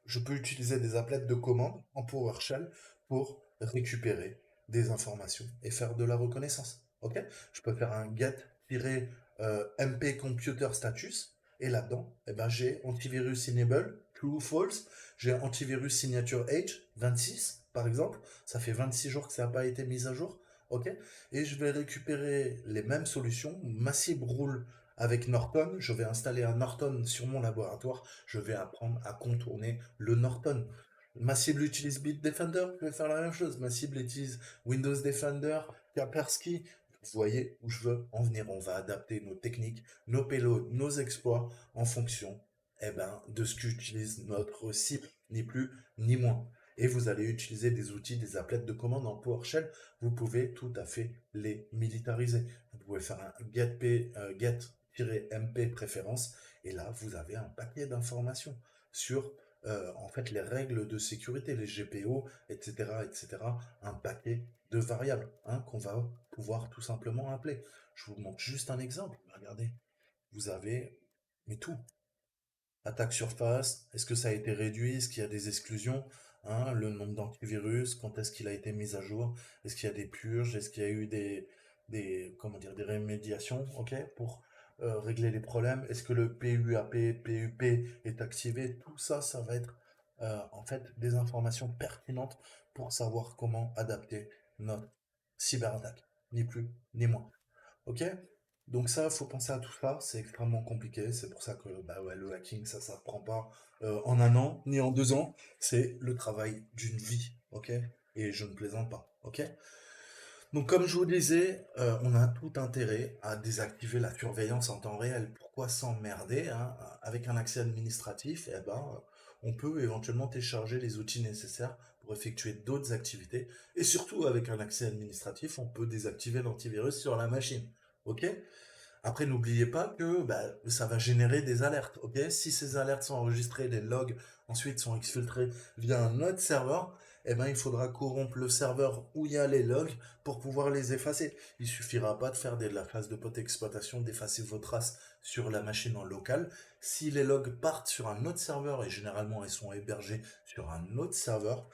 Je peux utiliser des applets de commande en PowerShell pour récupérer des informations et faire de la reconnaissance. Ok? Je peux faire un get-mp computer status et là-dedans, j'ai antivirus enable, true ou false, j'ai antivirus signature age 26 par exemple, ça fait 26 jours que ça n'a pas été mis à jour. Ok? Et je vais récupérer les mêmes solutions, ma cible roule avec Norton, je vais installer un Norton sur mon laboratoire, je vais apprendre à contourner le Norton. Ma cible utilise Bitdefender, je vais faire la même chose. Ma cible utilise Windows Defender, Kaspersky. Vous voyez où je veux en venir. On va adapter nos techniques, nos payloads, nos exploits en fonction de ce qu'utilise notre cible, ni plus ni moins. Et vous allez utiliser des outils, des applets de commande en PowerShell. Vous pouvez tout à fait les militariser. Vous pouvez faire un get-mp préférence et là vous avez un paquet d'informations sur en fait les règles de sécurité, les GPO, etc., etc., un paquet de variables qu'on va pouvoir tout simplement appeler. Je vous montre juste un exemple. Regardez, vous avez mais tout. Attaque surface, est-ce que ça a été réduit? Est-ce qu'il y a des exclusions? Le nombre d'antivirus, quand est-ce qu'il a été mis à jour? Est-ce qu'il y a des purges? Est-ce qu'il y a eu comment dire, des rémédiations, ok, pour régler les problèmes? Est-ce que le PUAP, PUP est activé? Tout ça, ça va être en fait des informations pertinentes pour savoir comment adapter notre cyberattaque, ni plus ni moins. Ok? Donc ça, faut penser à tout ça, c'est extrêmement compliqué, c'est pour ça que le hacking, ça s'apprend pas en un an, ni en 2 ans, c'est le travail d'une vie, ok? Et je ne plaisante pas, ok? Donc comme je vous disais, on a tout intérêt à désactiver la surveillance en temps réel. Pourquoi s'emmerder, hein? Avec un accès administratif, on peut éventuellement télécharger les outils nécessaires pour effectuer d'autres activités. Et surtout, avec un accès administratif, on peut désactiver l'antivirus sur la machine. Ok? Après, n'oubliez pas que ça va générer des alertes. Ok? Si ces alertes sont enregistrées, les logs ensuite sont exfiltrés via un autre serveur, il faudra corrompre le serveur où il y a les logs pour pouvoir les effacer. Il suffira pas de faire de la phase de pot exploitation, d'effacer vos traces sur la machine en local. Si les logs partent sur un autre serveur, et généralement ils sont hébergés sur un autre serveur,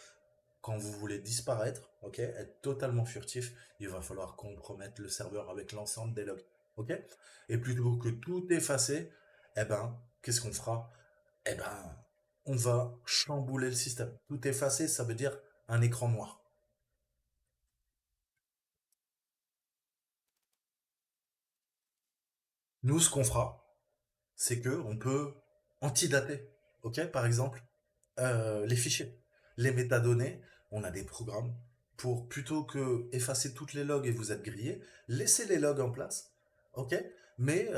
quand vous voulez disparaître, ok, être totalement furtif, il va falloir compromettre le serveur avec l'ensemble des logs, ok. Et plutôt que tout effacer, qu'est-ce qu'on fera? Eh ben, on va chambouler le système. Tout effacer, ça veut dire un écran noir. Nous, ce qu'on fera, c'est que on peut antidater, ok? Par exemple, les fichiers, les métadonnées, on a des programmes pour plutôt que effacer toutes les logs et vous êtes grillé, laissez les logs en place, ok? Mais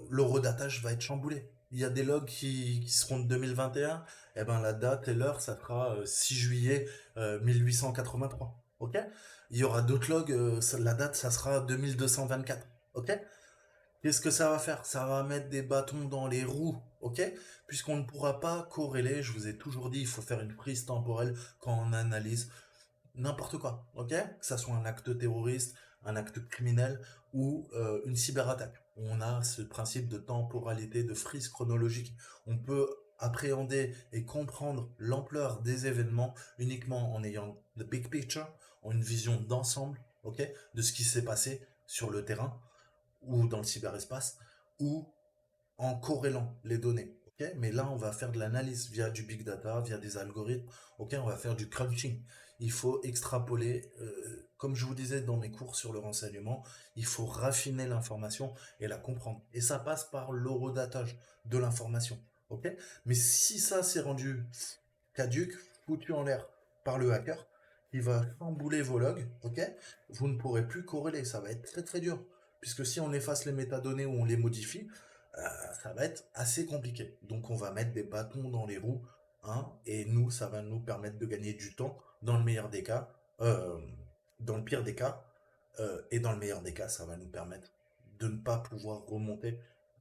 l'horodatage va être chamboulé. Il y a des logs qui seront de 2021, et ben la date et l'heure, ça sera 6 juillet 1883, ok? Il y aura d'autres logs, la date, ça sera 2224, ok? Qu'est-ce que ça va faire? Ça va mettre des bâtons dans les roues, ok? Puisqu'on ne pourra pas corréler, je vous ai toujours dit, il faut faire une prise temporelle quand on analyse n'importe quoi, ok? Que ça soit un acte terroriste, un acte criminel ou une cyberattaque. On a ce principe de temporalité, de frise chronologique. On peut appréhender et comprendre l'ampleur des événements uniquement en ayant the big picture, en une vision d'ensemble, ok? De ce qui s'est passé sur le terrain ou dans le cyberespace, ou en corrélant les données. Ok, mais là, on va faire de l'analyse via du big data, via des algorithmes. Ok, on va faire du crunching. Il faut extrapoler, comme je vous disais dans mes cours sur le renseignement, il faut raffiner l'information et la comprendre. Et ça passe par l'horodatage de l'information. Ok, mais si ça s'est rendu caduque, foutu en l'air par le hacker, il va chambouler vos logs, ok? Vous ne pourrez plus corréler, ça va être très très dur. Puisque si on efface les métadonnées ou on les modifie, ça va être assez compliqué. Donc on va mettre des bâtons dans les roues, hein, et nous, ça va nous permettre de gagner du temps dans le meilleur des cas, dans le pire des cas, et dans le meilleur des cas, ça va nous permettre de ne pas pouvoir remonter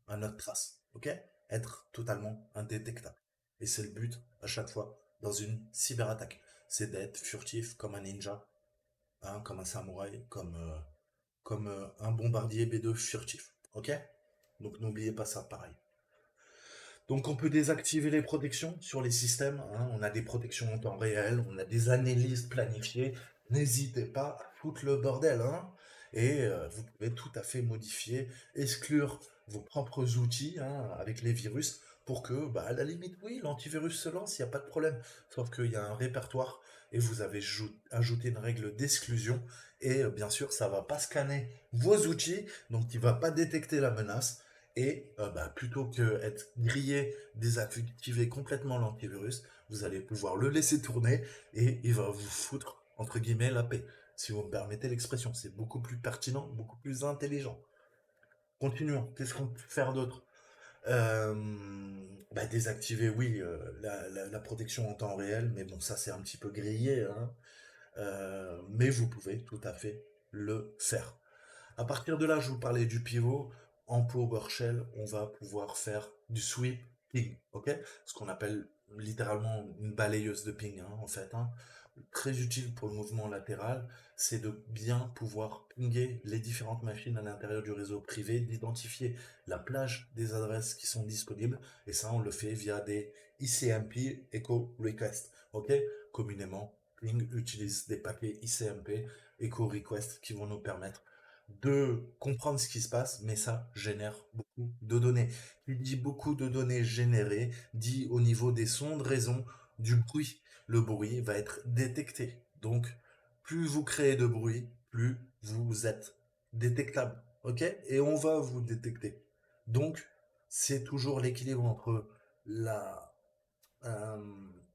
à notre trace, ok? Être totalement indétectable. Et c'est le but à chaque fois dans une cyberattaque. C'est d'être furtif comme un ninja, hein, comme un samouraï, comme un bombardier B2 furtif. Ok? Donc n'oubliez pas ça, pareil. Donc on peut désactiver les protections sur les systèmes, hein. On a des protections en temps réel, on a des analyses planifiées. N'hésitez pas à foutre le bordel, hein. Et vous pouvez tout à fait modifier, exclure vos propres outils, hein, avec les virus pour que, bah, à la limite, oui, l'antivirus se lance, il n'y a pas de problème. Sauf qu'il y a un répertoire et vous avez ajouté une règle d'exclusion. Et bien sûr, ça va pas scanner vos outils, donc il va pas détecter la menace. Et bah, plutôt que être grillé, désactiver complètement l'antivirus, vous allez pouvoir le laisser tourner et il va vous foutre, entre guillemets, la paix. Si vous me permettez l'expression, c'est beaucoup plus pertinent, beaucoup plus intelligent. Continuons. Qu'est-ce qu'on peut faire d'autre? Euh, Bah, désactiver, oui, la protection en temps réel, mais bon, ça c'est un petit peu grillé, hein. Mais vous pouvez tout à fait le faire. À partir de là, je vous parlais du pivot. En PowerShell, on va pouvoir faire du sweep ping, ok? Ce qu'on appelle littéralement une balayeuse de ping, hein, en fait, hein. Très utile pour le mouvement latéral, c'est de bien pouvoir pinguer les différentes machines à l'intérieur du réseau privé, d'identifier la plage des adresses qui sont disponibles, et ça, on le fait via des ICMP Echo Request, ok? Communément, Ping utilise des paquets ICMP Echo Request qui vont nous permettre de comprendre ce qui se passe, mais ça génère beaucoup de données. Il dit beaucoup de données générées, dit au niveau des sons de raison, du bruit. Le bruit va être détecté. Donc, plus vous créez de bruit, plus vous êtes détectable. Ok? Et on va vous détecter. Donc, c'est toujours l'équilibre entre la, euh,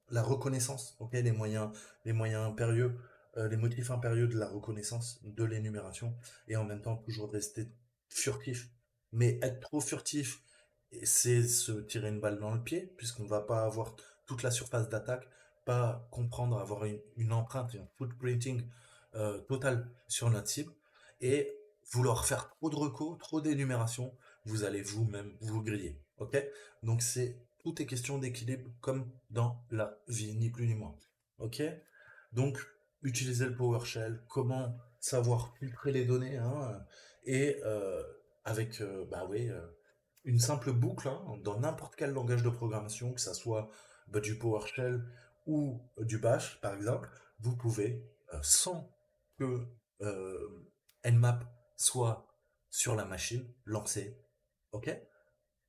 la reconnaissance, ok, les moyens impérieux, les motifs impérieux de la reconnaissance, de l'énumération, et en même temps toujours rester furtif. Mais être trop furtif, c'est se tirer une balle dans le pied, puisqu'on va pas avoir toute la surface d'attaque, pas comprendre, avoir une empreinte, un footprinting total sur notre cible, et vouloir faire trop de recos, trop d'énumération, vous allez vous-même vous griller. Ok? Donc tout est question d'équilibre comme dans la vie, ni plus ni moins. Ok? Donc, utiliser le PowerShell, comment savoir filtrer les données, hein, et avec bah oui, une simple boucle, hein, dans n'importe quel langage de programmation, que ça soit bah, du PowerShell ou du Bash, par exemple, vous pouvez, sans que Nmap soit sur la machine, lancer, ok,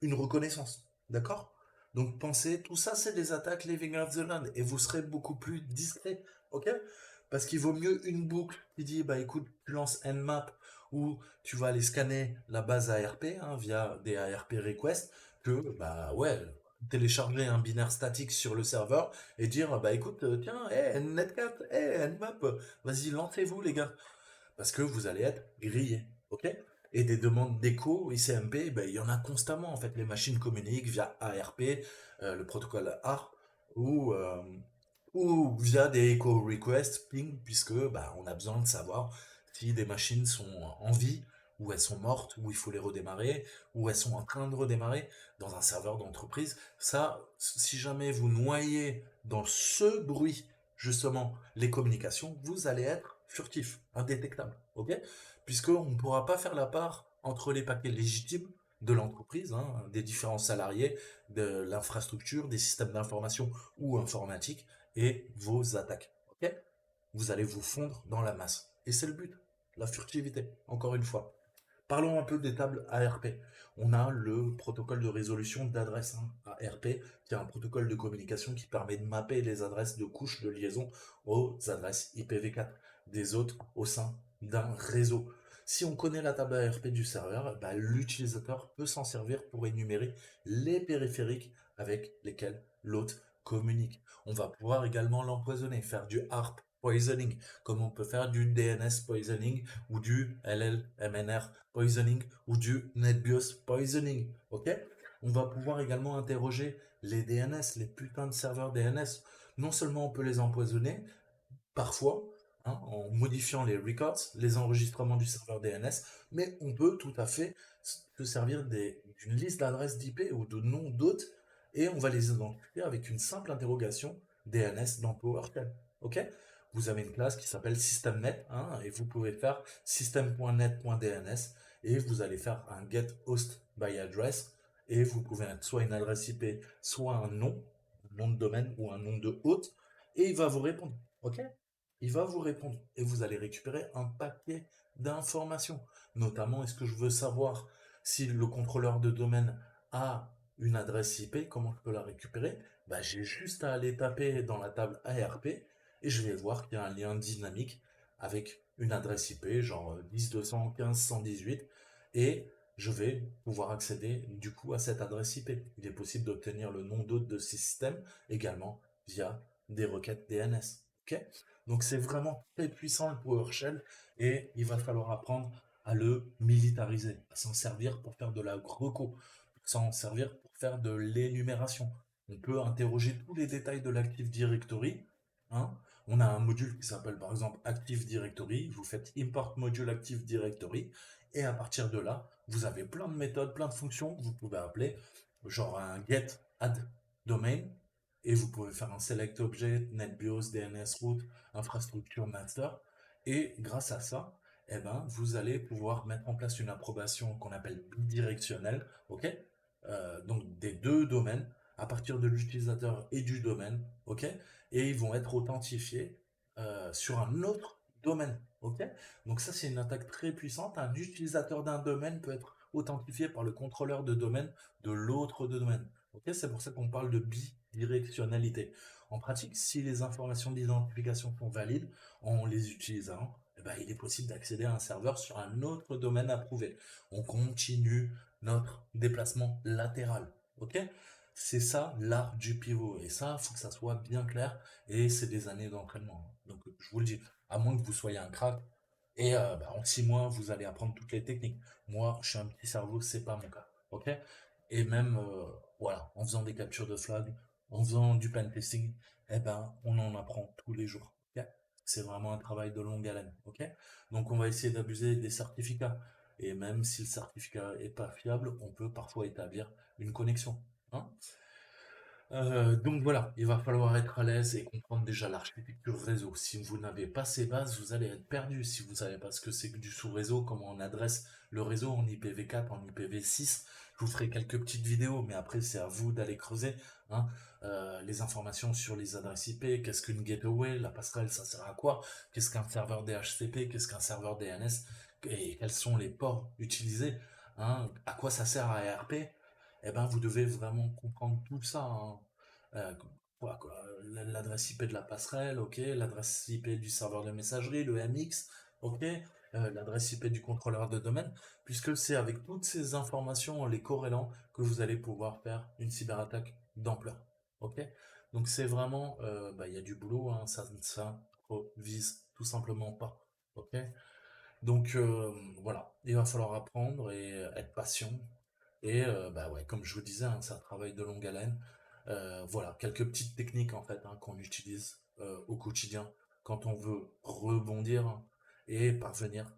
une reconnaissance. D'accord? Donc pensez, tout ça c'est des attaques living off the land et vous serez beaucoup plus discret. Ok? Parce qu'il vaut mieux une boucle qui dit bah écoute, tu lances Nmap ou tu vas aller scanner la base ARP, hein, via des ARP requests que, bah ouais, télécharger un binaire statique sur le serveur et dire, bah écoute, tiens, Netcat, Nmap, vas-y, lancez-vous les gars. Parce que vous allez être grillé, ok? Et des demandes d'écho, ICMP, ben, il y en a constamment en fait. Les machines communiquent via ARP, le protocole ARP, ou, euh, ou via des echo requests, ping, puisque bah, on a besoin de savoir si des machines sont en vie, ou elles sont mortes, ou il faut les redémarrer, ou elles sont en train de redémarrer dans un serveur d'entreprise. Ça, si jamais vous noyez dans ce bruit justement les communications, vous allez être furtif, indétectable, ok? Puisqu'on ne pourra pas faire la part entre les paquets légitimes de l'entreprise, hein, des différents salariés, de l'infrastructure, des systèmes d'information ou informatiques, et vos attaques, ok? Vous allez vous fondre dans la masse. Et c'est le but, la furtivité, encore une fois. Parlons un peu des tables ARP. On a le protocole de résolution d'adresse, hein, ARP, qui est un protocole de communication qui permet de mapper les adresses de couches de liaison aux adresses IPv4 des autres au sein d'un réseau. Si on connaît la table ARP du serveur, bah, l'utilisateur peut s'en servir pour énumérer les périphériques avec lesquels l'hôte communique. On va pouvoir également l'empoisonner, faire du ARP poisoning, comme on peut faire du DNS poisoning ou du LLMNR poisoning ou du NetBIOS poisoning, ok? On va pouvoir également interroger les DNS, les putains de serveurs DNS. Non seulement on peut les empoisonner, parfois, hein, en modifiant les records, les enregistrements du serveur DNS, mais on peut tout à fait se servir d'une liste d'adresses d'IP ou de noms d'hôtes et on va les identifier avec une simple interrogation DNS dans PowerShell. Ok? Vous avez une classe qui s'appelle systemnet, hein, et vous pouvez faire system.net.dns et vous allez faire un get host by address et vous pouvez mettre soit une adresse IP, soit un nom de domaine ou un nom de hôte et il va vous répondre. Ok? Il va vous répondre et vous allez récupérer un paquet d'informations. Notamment, est-ce que je veux savoir si le contrôleur de domaine a une adresse IP, comment je peux la récupérer? Bah, j'ai juste à aller taper dans la table ARP et je vais voir qu'il y a un lien dynamique avec une adresse IP, genre 10.215.118, et je vais pouvoir accéder du coup à cette adresse IP. Il est possible d'obtenir le nom d'hôte de ce système également via des requêtes DNS. Ok? Donc c'est vraiment très puissant le PowerShell et il va falloir apprendre à le militariser, à s'en servir pour faire de la reco, s'en servir pour faire de l'énumération. On peut interroger tous les détails de l'Active Directory, hein. On a un module qui s'appelle par exemple Active Directory, vous faites import module Active Directory, et à partir de là, vous avez plein de méthodes, plein de fonctions que vous pouvez appeler, genre un get add domain, et vous pouvez faire un select object, NetBIOS, DNS route, infrastructure master, et grâce à ça, eh ben, vous allez pouvoir mettre en place une approbation qu'on appelle bidirectionnelle, ok? Donc des deux domaines, à partir de l'utilisateur et du domaine, ok? Et ils vont être authentifiés sur un autre domaine, ok? Donc ça, c'est une attaque très puissante. Un utilisateur d'un domaine peut être authentifié par le contrôleur de domaine de l'autre domaine. Ok, c'est pour ça qu'on parle de bidirectionnalité. En pratique, si les informations d'identification sont valides en les utilisant, eh ben, il est possible d'accéder à un serveur sur un autre domaine approuvé. On continue notre déplacement latéral. Ok? C'est ça l'art du pivot. Et ça, il faut que ça soit bien clair. Et c'est des années d'entraînement. Donc, je vous le dis, à moins que vous soyez un crack, et bah, en 6 mois, vous allez apprendre toutes les techniques. Moi, je suis un petit cerveau, c'est pas mon cas. Ok? Et même, voilà, en faisant des captures de flag, en faisant du pen testing, eh ben, on en apprend tous les jours. Ok. C'est vraiment un travail de longue haleine. Ok? Donc, on va essayer d'abuser des certificats. Et même si le certificat est pas fiable, on peut parfois établir une connexion. Hein. Donc voilà, il va falloir être à l'aise et comprendre déjà l'architecture réseau. Si vous n'avez pas ces bases, vous allez être perdu. Si vous savez pas ce que c'est que du sous-réseau, comment on adresse le réseau en IPv4, en IPv6, je vous ferai quelques petites vidéos, mais après c'est à vous d'aller creuser, hein. Les informations sur les adresses IP, qu'est-ce qu'une gateway, la passerelle, ça sert à quoi, qu'est-ce qu'un serveur DHCP, qu'est-ce qu'un serveur DNS, et quels sont les ports utilisés, hein, à quoi ça sert à ARP, eh ben vous devez vraiment comprendre tout ça, hein. Voilà, quoi, l'adresse IP de la passerelle, ok, l'adresse IP du serveur de messagerie, le MX, ok, l'adresse IP du contrôleur de domaine, puisque c'est avec toutes ces informations, les corrélants, que vous allez pouvoir faire une cyberattaque d'ampleur. Ok? Donc c'est vraiment, il y a du boulot, hein, ça ne s'improvise tout simplement pas. Ok? Donc voilà, il va falloir apprendre et être patient. Et ouais, comme je vous disais, hein, c'est un travail de longue haleine. Voilà, quelques petites techniques en fait, hein, qu'on utilise au quotidien quand on veut rebondir et parvenir,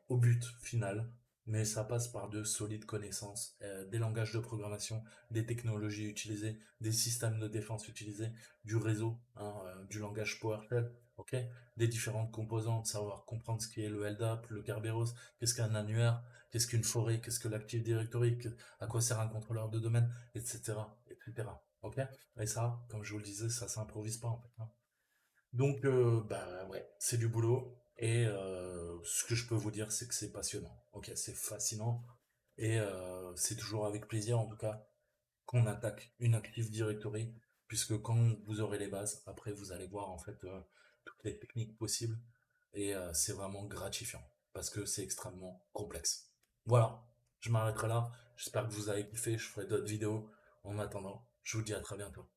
au but final. Mais ça passe par de solides connaissances, des langages de programmation, des technologies utilisées, des systèmes de défense utilisés, du réseau, hein, du langage PowerShell, ok, des différentes composantes, savoir comprendre ce qui est le LDAP, le Kerberos, qu'est-ce qu'un annuaire, qu'est-ce qu'une forêt, qu'est-ce que l'Active Directory, à quoi sert un contrôleur de domaine, etc., etc. Ok? Et ça, comme je vous le disais, ça s'improvise pas en fait, hein. Donc, ouais, c'est du boulot. Et ce que je peux vous dire, c'est que c'est passionnant. Ok, c'est fascinant. Et c'est toujours avec plaisir, en tout cas, qu'on attaque une Active Directory, puisque quand vous aurez les bases, après vous allez voir en fait toutes les techniques possibles, et c'est vraiment gratifiant, parce que c'est extrêmement complexe. Voilà, je m'arrêterai là, j'espère que vous avez kiffé, je ferai d'autres vidéos. En attendant, je vous dis à très bientôt.